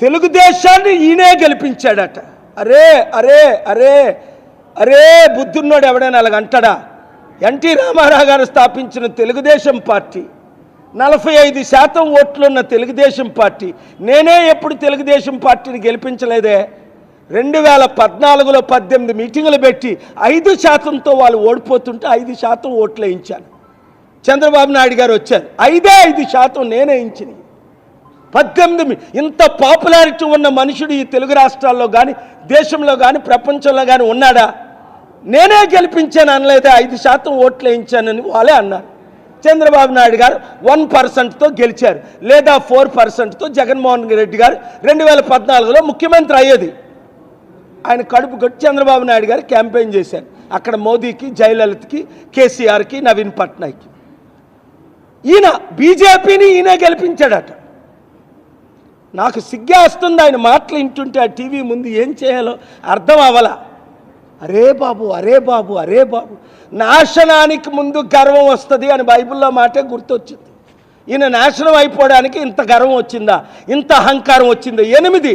తెలుగుదేశాన్ని ఈయనే గెలిపించాడట. అరే అరే అరే అరే బుద్ధున్నోడు ఎవడైనా అలాగంటాడా? ఎన్టీ రామారావు గారు స్థాపించిన తెలుగుదేశం పార్టీ 45% ఓట్లున్న తెలుగుదేశం పార్టీ, నేనే ఎప్పుడు తెలుగుదేశం పార్టీని గెలిపించలేదే. 2014లో 18 మీటింగులు పెట్టి 5%తో వాళ్ళు ఓడిపోతుంటే 5% ఓట్లు వేయించాను. చంద్రబాబు నాయుడు గారు వచ్చారు, 5% నేనే వేయించింది. 18 ఇంత పాపులారిటీ ఉన్న మనుషుడు ఈ తెలుగు రాష్ట్రాల్లో కానీ దేశంలో కానీ ప్రపంచంలో కానీ ఉన్నాడా? నేనే గెలిపించాను అనలేదా, 5% ఓట్లు వేయించానని వాళ్ళే అన్నారు. చంద్రబాబు నాయుడు గారు 1%తో గెలిచారు, లేదా 4%తో జగన్మోహన్ రెడ్డి గారు 2014లో ముఖ్యమంత్రి అయ్యేది. ఆయన కడుపు కొట్టి చంద్రబాబు నాయుడు గారు క్యాంపెయిన్ చేశారు అక్కడ మోదీకి, జయలలితకి, కేసీఆర్కి, నవీన్ పట్నాయక్కి. ఈయన బీజేపీని ఈయనే గెలిపించాడట. నాకు సిగ్గేస్తుంది ఆయన మాటలు వింటుంటే. ఆ టీవీ ముందు ఏం చేయాలో అర్థం అవ్వాల. అరే బాబు అరే బాబు అరే బాబు, నాశనానికి ముందు గర్వం వస్తుంది అని బైబిల్లో మాటే గుర్తొచ్చింది. ఈయన నాశనం అయిపోవడానికి ఇంత గర్వం వచ్చిందా, ఇంత అహంకారం వచ్చిందా? 8